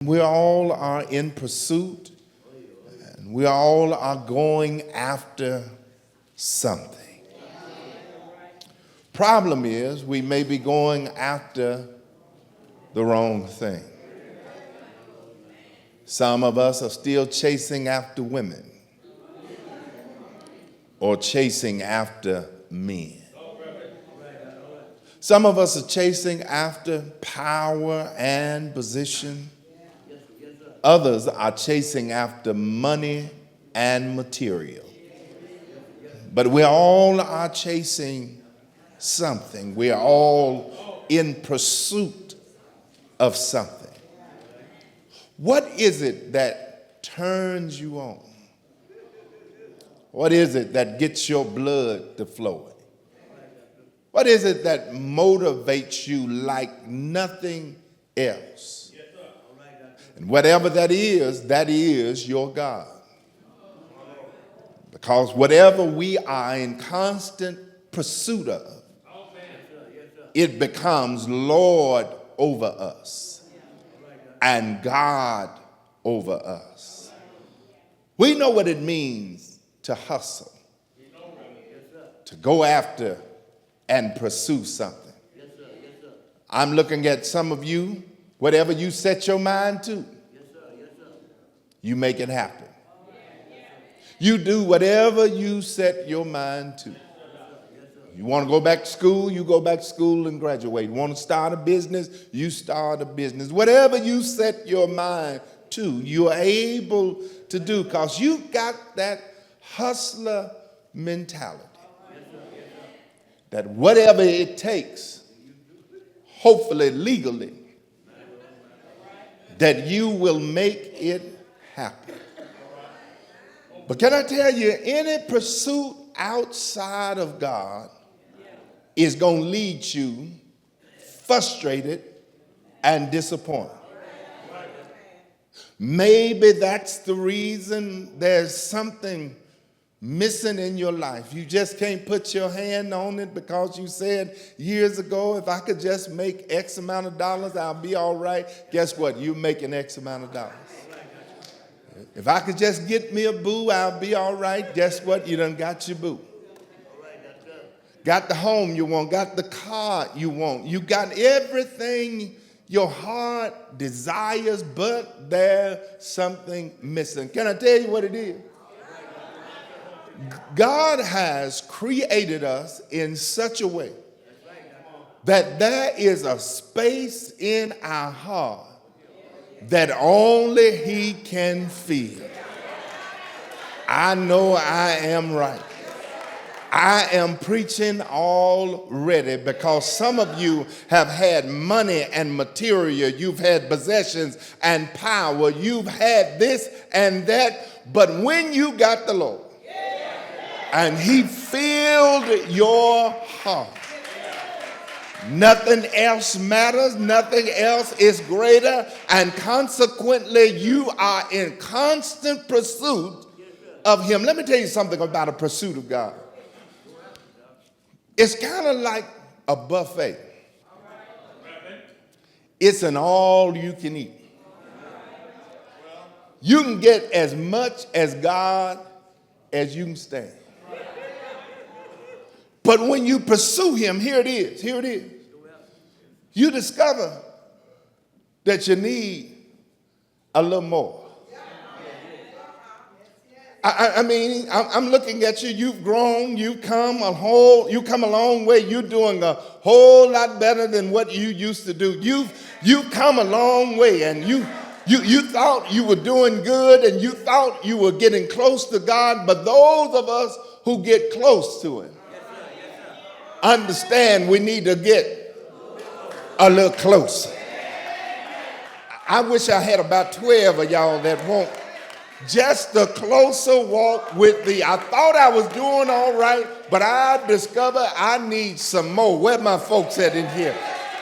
We all are in pursuit, and we all are going after something. Problem is, we may be going after the wrong thing. Some of us are still chasing after women or chasing after men. Some of us are chasing after power and position. Others are chasing after money and material. But we all are chasing something. We are all in pursuit of something. What is it that turns you on? What is it that gets your blood to flowing? What is it that motivates you like nothing else? And whatever that is your God. Because whatever we are in constant pursuit of, it becomes Lord over us and God over us. We know what it means to hustle, to go after and pursue something. I'm looking at some of you. Whatever you set your mind to, you make it happen. You do whatever you set your mind to. You want to go back to school, you go back to school and graduate. You want to start a business, you start a business. Whatever you set your mind to, you're able to do because you got that hustler mentality. That whatever it takes, hopefully legally, that you will make it happen. But can I tell you, any pursuit outside of God is going to lead you frustrated and disappointed. Maybe that's the reason there's something missing in your life. You just can't put your hand on it because you said years ago, if I could just make X amount of dollars, I'll be all right. Guess what? You're making X amount of dollars. If I could just get me a boo, I'll be all right. Guess what? You done got your boo. Got the home you want, got the car you want. You got everything your heart desires, but there's something missing. Can I tell you what it is? God has created us in such a way that there is a space in our heart that only He can fill. I know I am right. I am preaching already because some of you have had money and material. You've had possessions and power. You've had this and that. But when you got the Lord, and He filled your heart, nothing else matters, nothing else is greater, and consequently you are in constant pursuit of Him. Let me tell you something about a pursuit of God. It's kind of like a buffet. It's an all you can eat. You can get as much as God as you can stand. But when you pursue Him, here it is. You discover that you need a little more. I'm looking at you. You've grown. You've come a long way. You're doing a whole lot better than what you used to do. You've come a long way, and you thought you were doing good, and you thought you were getting close to God. But those of us who get close to Him understand we need to get a little closer. I wish I had about 12 of y'all that want just a closer walk with Thee. I thought I was doing all right, but I discovered I need some more. Where my folks at in here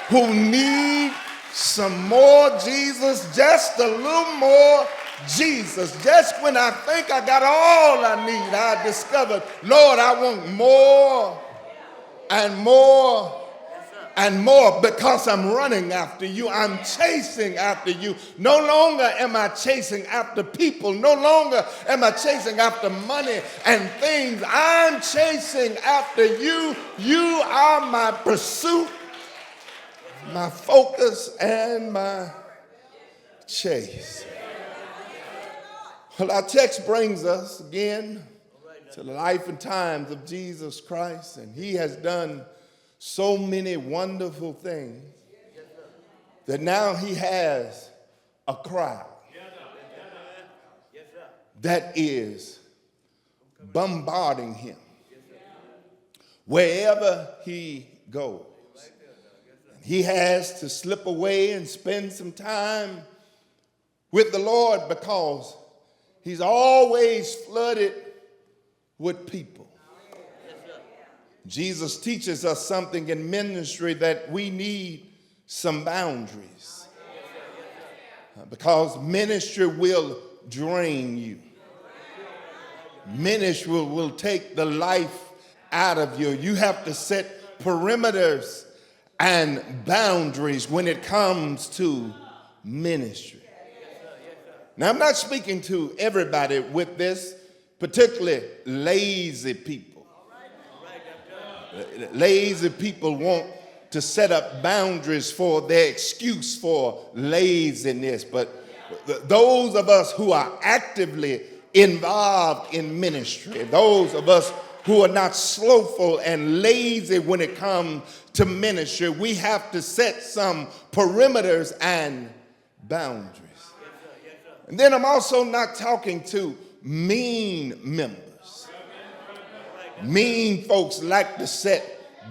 who need some more Jesus, just a little more Jesus. Just when I think I got all I need, I discovered, Lord, I want more and more and more because I'm running after you. I'm chasing after you. No longer am I chasing after people. No longer am I chasing after money and things. I'm chasing after you. You are my pursuit, my focus, and my chase. Well, our text brings us again to the life and times of Jesus Christ, and he has done so many wonderful things that now he has a crowd that is bombarding him wherever he goes. He has to slip away and spend some time with the Lord because he's always flooded with people. Jesus teaches us something in ministry that we need some boundaries because ministry will drain you. Ministry will take the life out of you. You have to set perimeters and boundaries when it comes to ministry. Now, I'm not speaking to everybody with this, particularly lazy people. Lazy people want to set up boundaries for their excuse for laziness. But those of us who are actively involved in ministry, those of us who are not slothful and lazy when it comes to ministry, we have to set some perimeters and boundaries. And then I'm also not talking to mean members. Mean folks like to set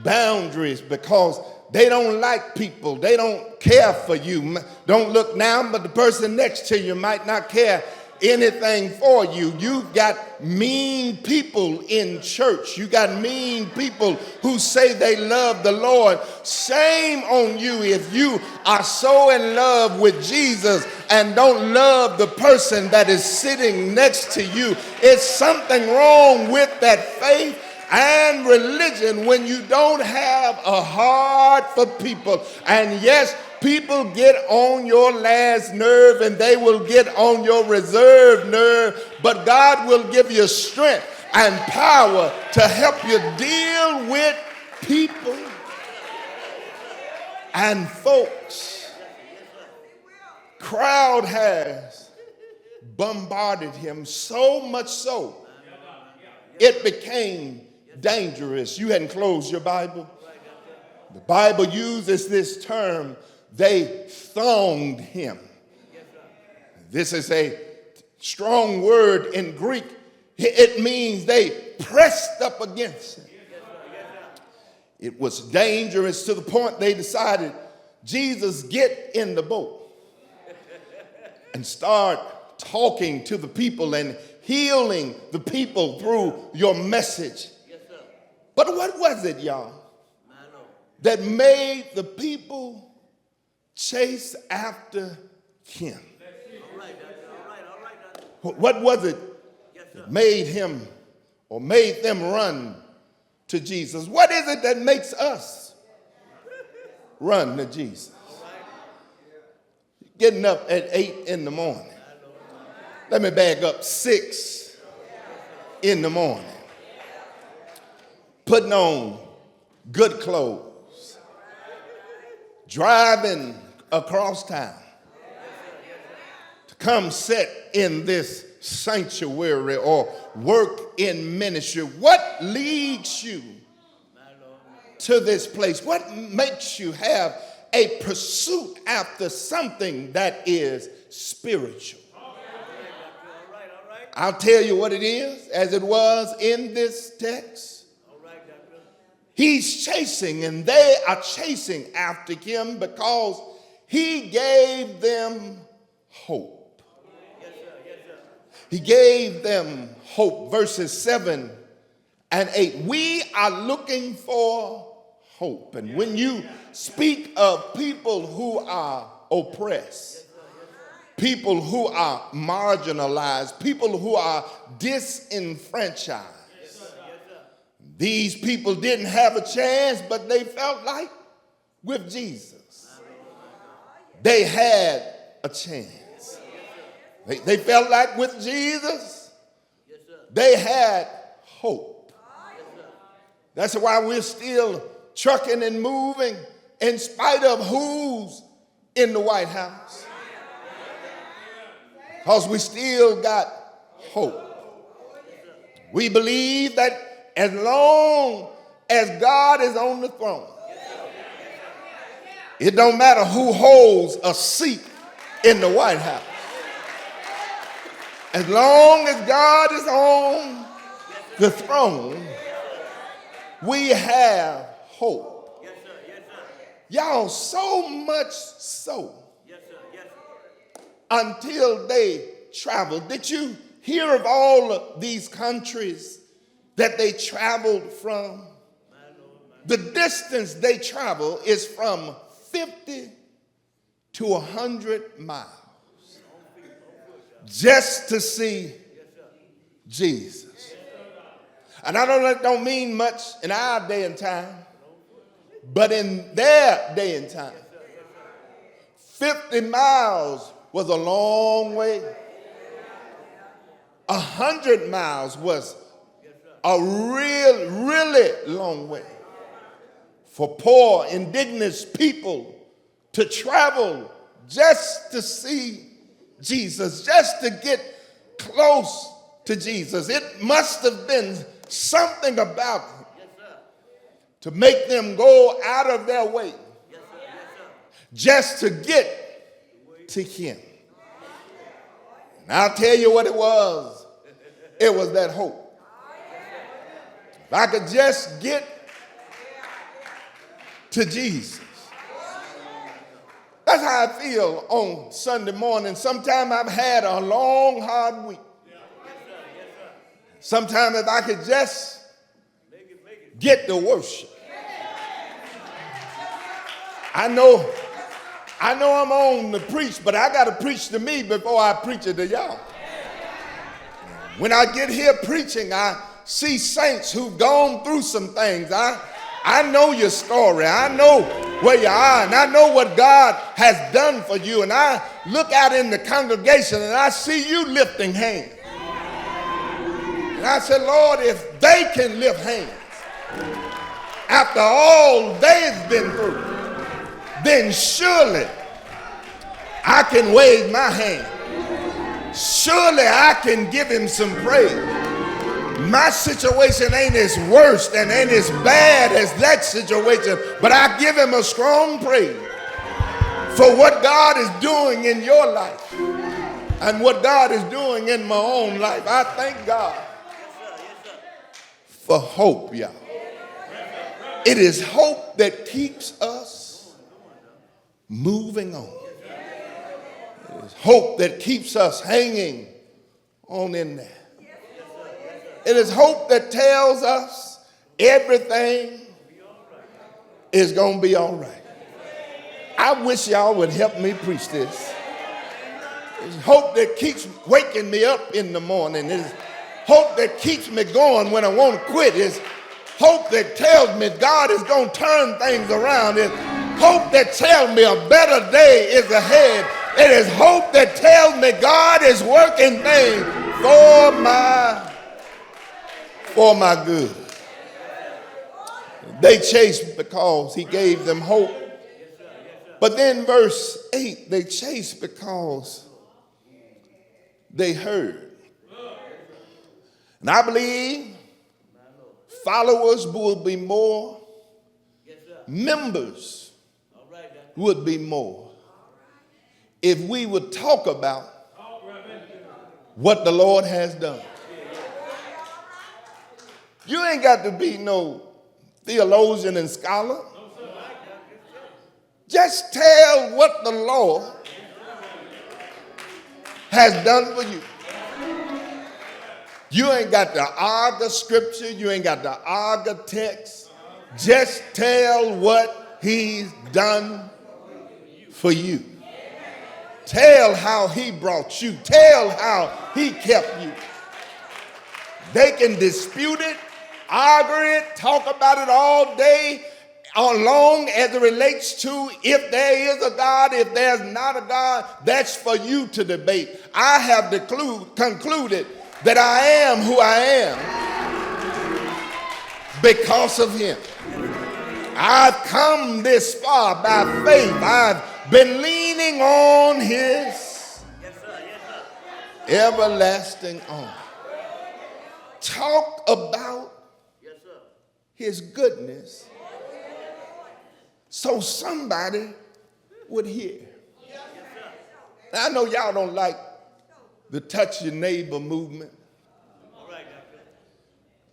boundaries because they don't like people. They don't care for you. Don't look now, but the person next to you might not care anything for you. You've got mean people in church. You got mean people who say they love the Lord. Shame on you if you are so in love with Jesus and don't love the person that is sitting next to you. It's something wrong with that faith and religion when you don't have a heart for people. And yes, people get on your last nerve and they will get on your reserve nerve, but God will give you strength and power to help you deal with people and folks. Crowd has bombarded him so much so it became dangerous. You hadn't closed your Bible. The Bible uses this term, they thonged him. This is a strong word in Greek. It means they pressed up against him. It was dangerous to the point they decided, Jesus, get in the boat and start talking to the people and healing the people through your message. But what was it, y'all, that made the people chase after him? What was it that made him or made them run to Jesus? What is it that makes us run to Jesus? Getting up at 8 in the morning. Let me back up, 6 in the morning. Putting on good clothes. Driving across town to come sit in this sanctuary or work in ministry. What leads you to this place? What makes you have a pursuit after something that is spiritual? I'll tell you what it is, as it was in this text. He's chasing, and they are chasing after him because he gave them hope. He gave them hope. Verses 7 and 8. We are looking for hope. And when you speak of people who are oppressed, people who are marginalized, people who are disenfranchised, these people didn't have a chance, but they felt like with Jesus, they had a chance. They felt like with Jesus, they had hope. That's why we're still trucking and moving in spite of who's in the White House. Because we still got hope. We believe that as long as God is on the throne, it don't matter who holds a seat in the White House. As long as God is on the throne, we have hope. Y'all, so much so until they traveled. Did you hear of all of these countries that they traveled from? The distance they travel is from 50 to 100 miles just to see Jesus. And I don't mean much in our day and time, but in their day and time, 50 miles was a long way. 100 miles was a really long way for poor, indigenous people to travel just to see Jesus, just to get close to Jesus. It must have been something about him to make them go out of their way just to get to him. And I'll tell you what it was. It was that hope. If I could just get to Jesus. That's how I feel on Sunday morning. Sometimes I've had a long, hard week. Sometimes if I could just get to worship. I know I'm on to preach, but I got to preach to me before I preach it to y'all. When I get here preaching, I see saints who've gone through some things. I know your story. I know where you are, and I know what God has done for you. And I look out in the congregation, and I see you lifting hands. And I said, Lord, if they can lift hands after all they've been through, then surely I can wave my hand. Surely I can give him some praise. My situation ain't as worse and ain't as bad as that situation, but I give him a strong praise for what God is doing in your life and what God is doing in my own life. I thank God for hope, y'all. It is hope that keeps us moving on. It is hope that keeps us hanging on in there. It is hope that tells us everything is going to be all right. I wish y'all would help me preach this. It's hope that keeps waking me up in the morning. It's hope that keeps me going when I want to quit. It's hope that tells me God is going to turn things around. It's hope that tells me a better day is ahead. It is hope that tells me God is working things for my good. They chased because he gave them hope. But then verse 8, they chased because they heard. And I believe followers would be more, members would be more, if we would talk about what the Lord has done. You ain't got to be no theologian and scholar. Just tell what the Lord has done for you. You ain't got to argue scripture. You ain't got to argue text. Just tell what he's done for you. Tell how he brought you. Tell how he kept you. They can dispute it, argue it, talk about it all day, Long as it relates to if there is a God, if there's not a God, that's for you to debate. I have concluded that I am who I am because of him. I've come this far by faith. I've been leaning on his everlasting arm. Talk about his goodness so somebody would hear. Now, I know y'all don't like the touch your neighbor movement.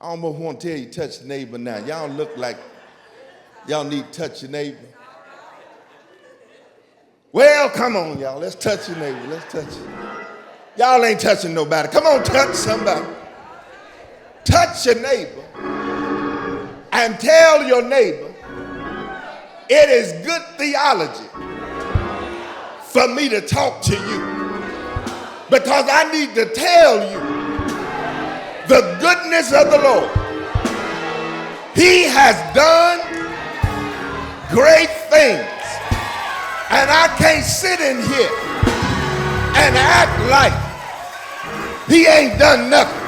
I almost want to tell you touch your neighbor now. Y'all look like y'all need to touch your neighbor. Well, come on, y'all. Let's touch your neighbor. Let's touch it. Y'all ain't touching nobody. Come on, touch somebody. Touch your neighbor and tell your neighbor it is good theology for me to talk to you, because I need to tell you the goodness of the Lord. He has done great things, and I can't sit in here and act like he ain't done nothing.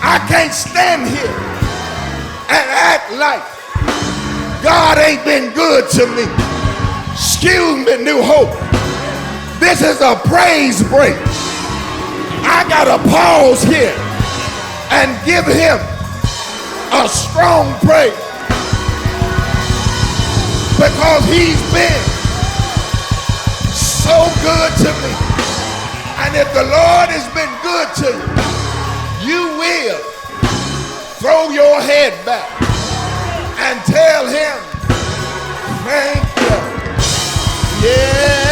I can't stand here and act like God ain't been good to me. Excuse me, New Hope. This is a praise break. I gotta pause here and give him a strong praise, because he's been so good to me. And if the Lord has been good to you, you will throw your head back and tell him, thank you. Yeah.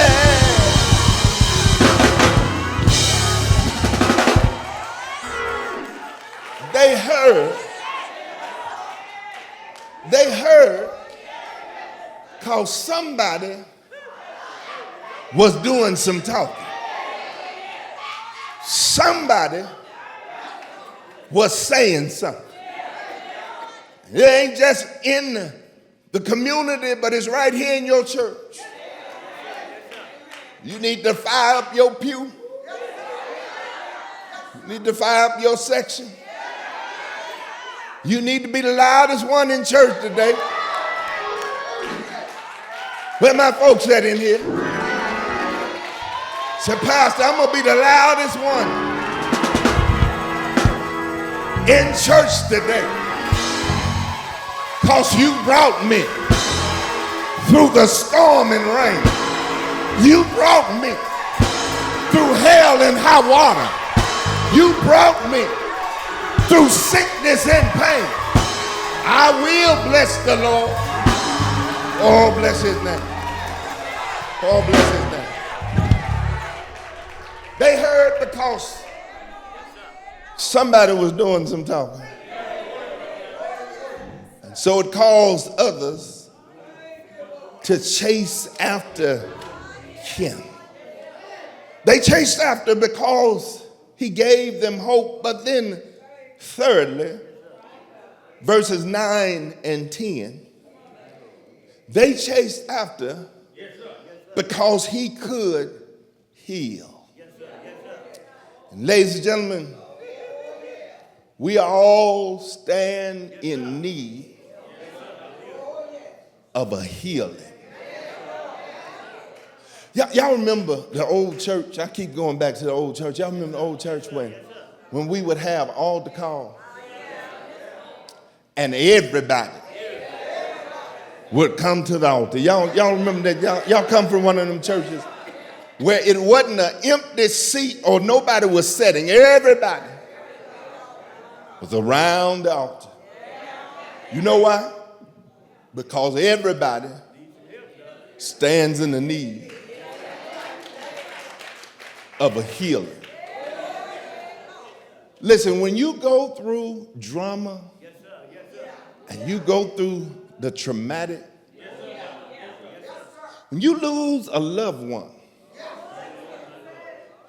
They heard because somebody was doing some talking. Somebody was saying something. It ain't just in the community, but it's right here in your church. You need to fire up your pew. You need to fire up your section. You need to be the loudest one in church today. Where my folks at in here? Say, Pastor, I'm going to be the loudest one in church today, because you brought me through the storm and rain. You brought me through hell and high water. You brought me through sickness and pain. I will bless the Lord. Oh, bless his name. Oh, bless his name. They heard because somebody was doing some talking. And so it caused others to chase after him. They chased after because he gave them hope. But then thirdly, verses 9 and 10, they chased after because he could heal. And ladies and gentlemen, we all stand in need of a healing. Y'all remember the old church? I keep going back to the old church. Y'all remember the old church when we would have altar call and everybody would come to the altar. Y'all remember that? Y'all come from one of them churches where it wasn't an empty seat or nobody was sitting. Everybody was around the altar. You know why? Because everybody stands in the need of a healing. Listen, when you go through drama and you go through the traumatic, when you lose a loved one,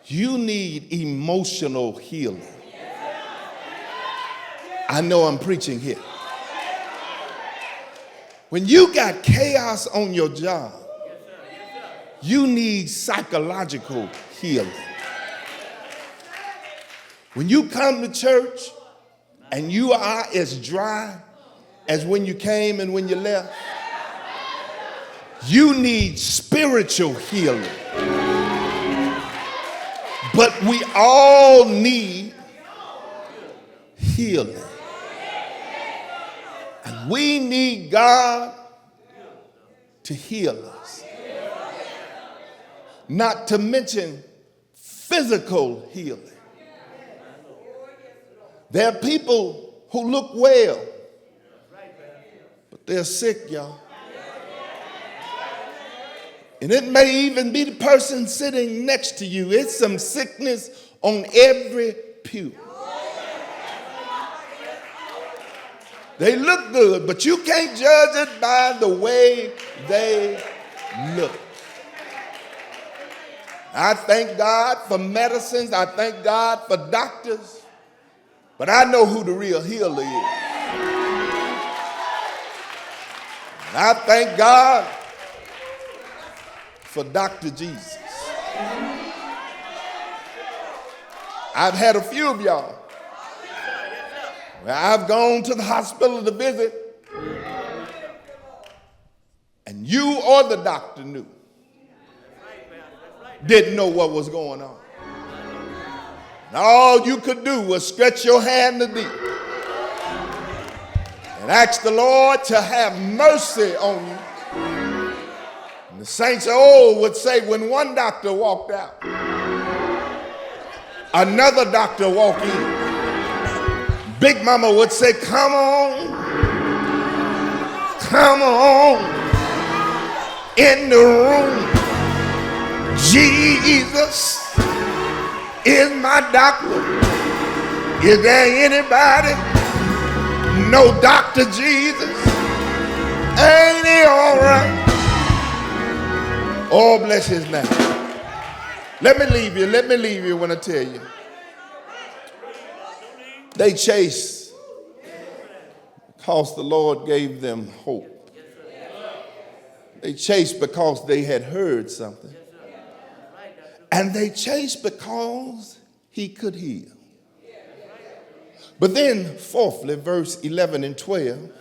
you need emotional healing. I know I'm preaching here. When you got chaos on your job, you need psychological healing. When you come to church and you are as dry as when you came and when you left, you need spiritual healing. But we all need healing. And we need God to heal us. Not to mention physical healing. There are people who look well, but they're sick, y'all. And it may even be the person sitting next to you. It's some sickness on every pew. They look good, but you can't judge it by the way they look. I thank God for medicines. I thank God for doctors. But I know who the real healer is. And I thank God for Dr. Jesus. I've had a few of y'all where I've gone to the hospital to visit, and you or the doctor didn't know what was going on. And all you could do was stretch your hand to thee and ask the Lord to have mercy on you. And the saints of old would say, when one doctor walked out, another doctor walked in. Big Mama would say, come on in the room. Jesus is my doctor. Is there anybody know Dr. Jesus? Ain't he all right? Oh, bless his name. Let me leave you when I tell you. They chased because the Lord gave them hope. They chased because they had heard something. And they chased because he could heal. But then, fourthly, verse 11 and 12,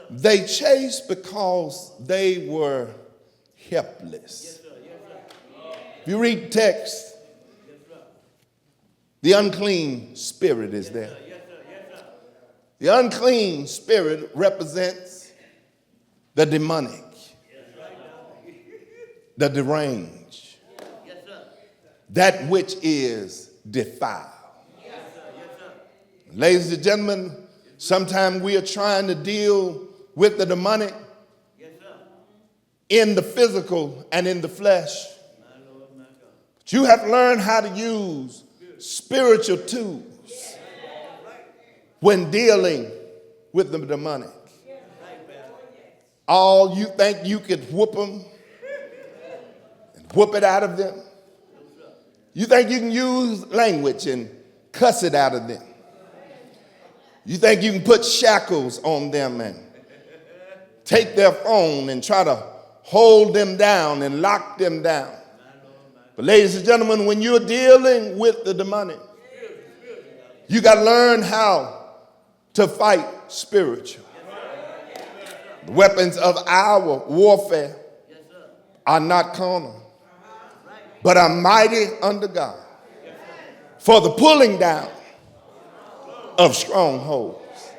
they chased because they were helpless. If you read the text, the unclean spirit is there. The unclean spirit represents the demonic, the deranged, that which is defiled. Ladies and gentlemen, sometimes we are trying to deal with the demonic in the physical and in the flesh. But you have to learn how to use spiritual tools when dealing with the demonic. All you think you could whoop them and whoop it out of them. You think you can use language and cuss it out of them. You think you can put shackles on them and take their phone and try to hold them down and lock them down. But ladies and gentlemen, when you're dealing with the demonic, you got to learn how to fight spiritual. The weapons of our warfare are not carnal, but are mighty unto God for the pulling down of strongholds.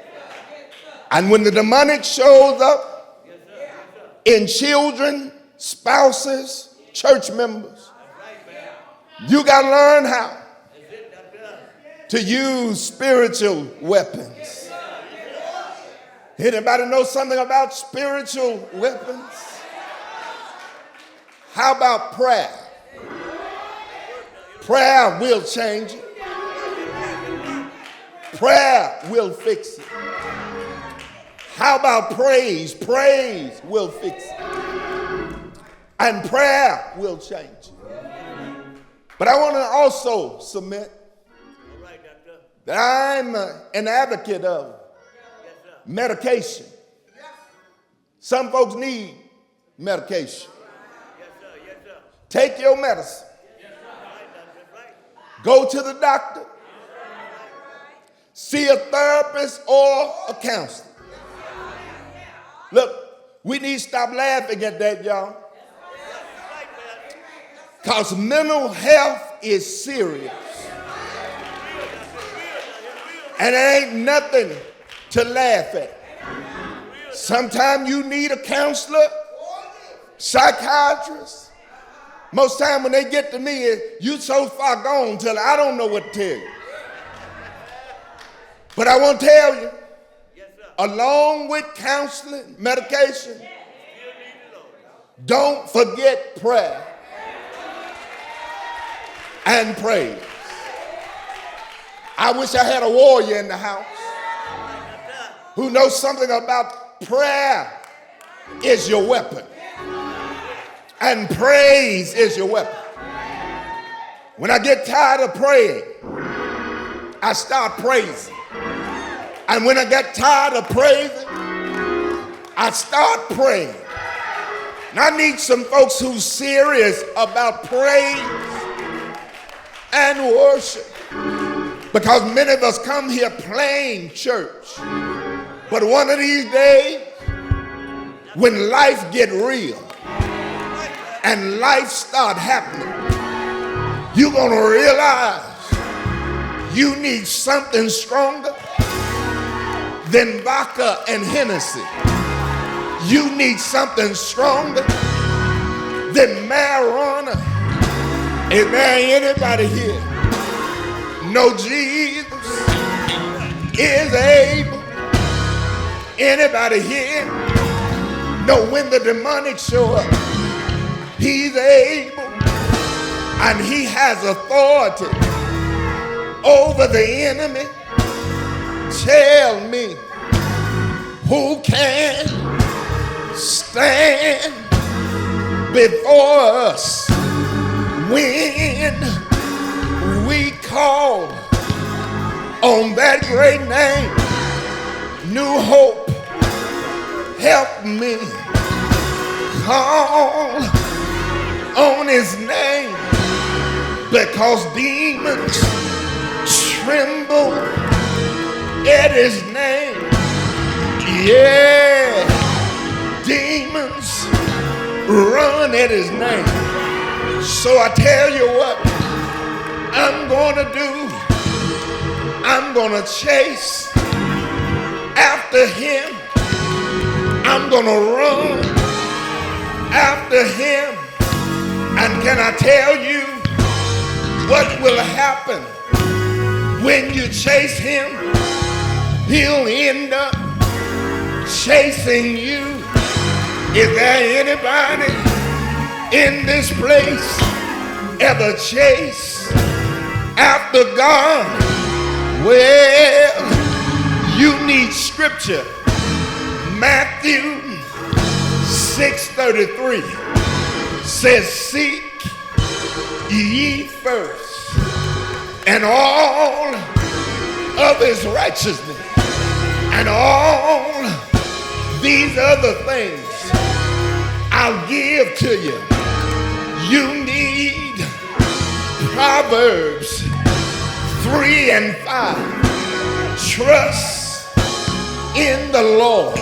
And when the demonic shows up in children, spouses, church members, you got to learn how to use spiritual weapons. Anybody know something about spiritual weapons? How about prayer? Prayer will change it. Prayer will fix it. How about praise? Praise will fix it. And prayer will change it. But I want to also submit that I'm an advocate of medication Some folks need medication. Take your medicine. Go to the doctor. See a therapist or a counselor. Look, we need to stop laughing at that, y'all. Because mental health is serious. And there ain't nothing to laugh at. Sometimes you need a counselor, psychiatrist. Most time when they get to me, you so far gone till I don't know what to tell you. But I want to tell you, along with counseling, medication, don't forget prayer and praise. I wish I had a warrior in the house who knows something about prayer is your weapon and praise is your weapon. When I get tired of praying, I start praising. And when I get tired of praising, I start praying. And I need some folks who's serious about praise and worship. Because many of us come here playing church. But one of these days, when life get real and life start happening, you're going to realize you need something stronger than vodka and Hennessy. You need something stronger than marijuana. Is there anybody here know Jesus is able? Anybody here know when the demonic show up, he's able and he has authority over the enemy? Tell me, who can stand before us when we call on that great name? New hope, help me call on his name, because demons tremble at his name. Yeah, demons run at his name. So I tell you what I'm gonna do. I'm gonna chase after him. I'm gonna run after him. And can I tell you what will happen when you chase him? He'll end up chasing you. Is there anybody in this place ever chase after God? Well, you need scripture. Matthew 6:33 says, seek ye first and all of his righteousness, and all these other things I'll give to you. You need Proverbs 3 and 5. Trust in the Lord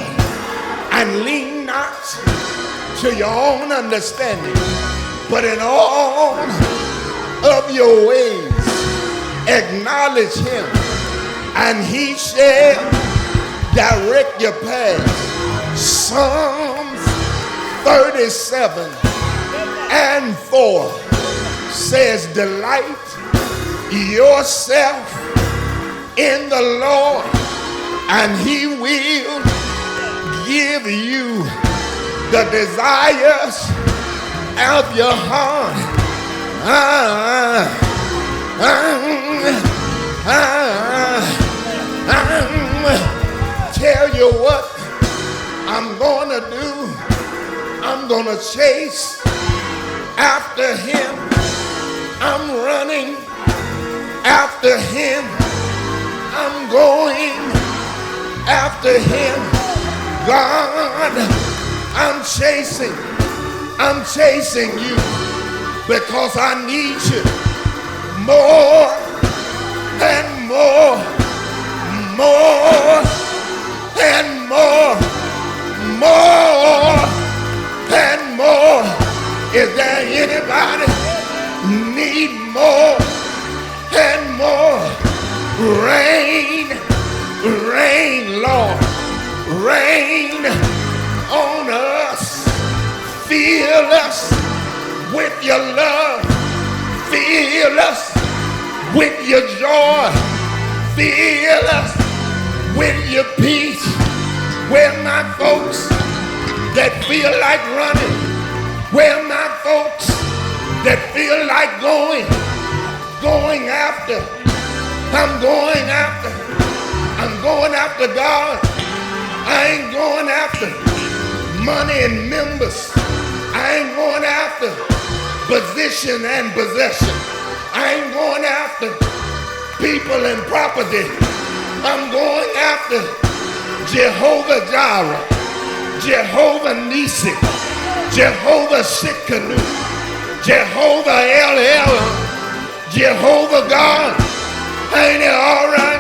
and lean not to your own understanding, but in all of your ways acknowledge him, and he shall direct your path. Psalms 37 and 4 says, delight yourself in the Lord, and he will give you the desires of your heart. Tell you what I'm gonna do. I'm gonna chase after him. I'm running after him. I'm going after him. God I'm chasing you because I need you more and more, more and more, more and more. Is there anybody need more and more? Rain, rain, Lord, rain on us. Fill us with your love. Fill us with your joy. Fill us with your peace. Where my folks that feel like running? Where my folks that feel like going after? I'm going after God. I ain't going after money and members. I ain't going after position and possession. I ain't going after people and property. I'm going after Jehovah Jireh, Jehovah Nisi, Jehovah Sitkanu, Jehovah El, Jehovah God. Ain't it all right?